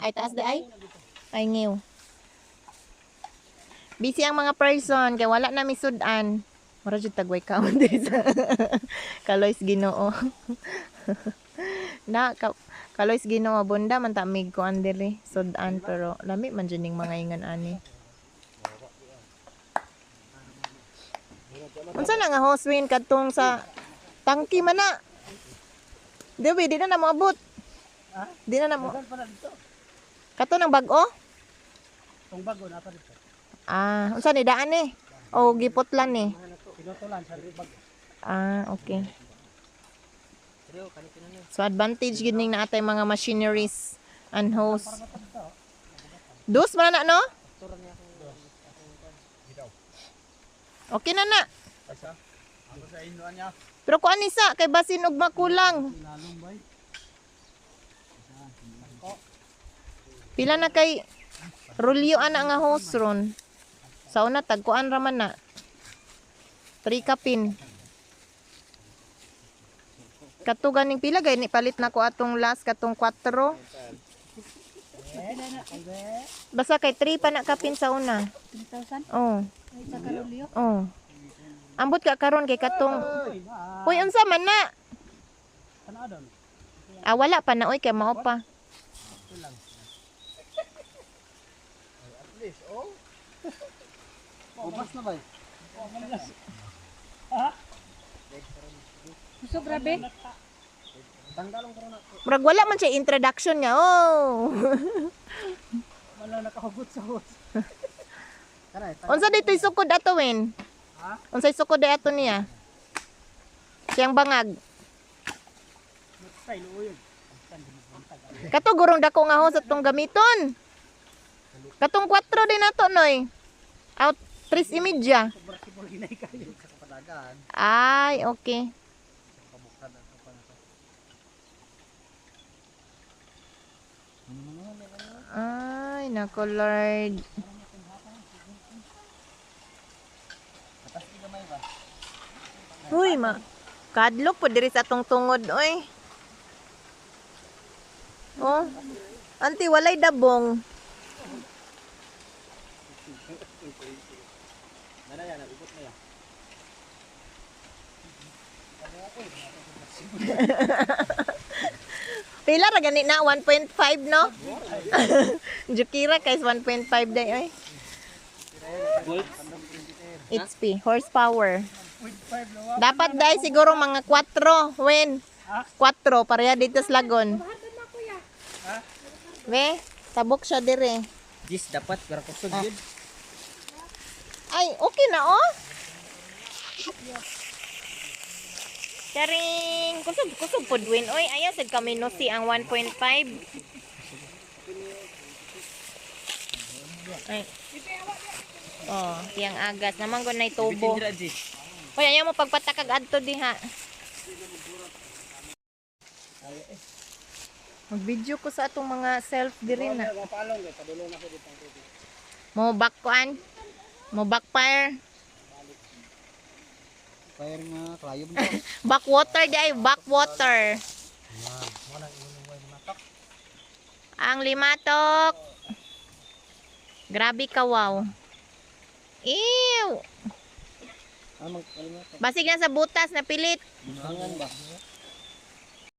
Ay, taas di ay? Ay, ngiw. Busy ang mga person, kaya wala na misudan. Mara jud tagway ka man diri sa Kaloys Ginoo. Na Kaloys Ginoo bunda man ta mig ko andiri sudan pero lami man jud ning mga ingon ani. Unsa na nga hoswin kadtong sa tangki man na? Dewi, di na moabot. Di na mo. Kato ng bag-o? Tong bago na pa dito. Ah, unsa ni daan ni? O gipotlan ni? Pinutulan sa bag. Ah, okay. So advantage gid ning naatay mga machineries and hose. Dus man na no? Okay na na. Ako sa inuan niya. Pero kuan ni sa kay basin og makulang. Lalong bay. Pila na kay rulyo ana nga hose ron. Sa una tagkuan ra man na. 3 kapin. Kato ganing pila gani palit na ko atong last katong 4. Basta kay 3 pa na kapin sa una. 3,000? Oh. Ay, sa karolyo? Oh. Ambot ka karon kay katong Uy, unsa man na? Ano adon? Ah, wala pa na oy kay mao pa. At least, oh. Ubas na bay. So, grabe. Tanggalong ko na. Murag wala man siya introduction niya. Oh. Wala nakahugot sa hose. Kanay, Unsa dito'y sukod ato wen? Ha? Unsay sukod ato niya? Siyang bangag. style oil. Kato gurong dako nga ho sa tong gamiton. Katong 4 din nato noy. Out 3:30. Sobrang hinay kayo sa kapadagan. Ay, okay. Pabuksan ako pa na to. Ay, nako Lord. Atas di gamay ba? Uy, kadlok po diri sa atong tungod, oy. Oh. Anti walay dabong. Nara yan, nabukot na yan. Pila ra gani na 1.5 no? Jukira kay 1.5 day oy. HP horsepower. Dapat dai siguro mga 4 when 4 pareha dito sa lagon. We, tabok siya dire. Jis dapat gara kusog yun. Ay, okay na oh. Charing, kusog po dwin. Oy, ayaw sad kami no si ang 1.5. Ay. Oh, tiyang agas naman ko na itubo. Oy, ayaw mo pagpatakag adto diha. Mag-video ko sa atong mga self diri na. Mapalong kay padulong na ko dito ang tubig. Mo backkuan. Mo backfire. Fire nga klayo mo. Backwater di ay backwater. Mo nang inuway ni matok. Ang limatok. Grabe ka, wow. Ew! Amang kalimatok. Basig na sa butas na pilit. Hangan ba?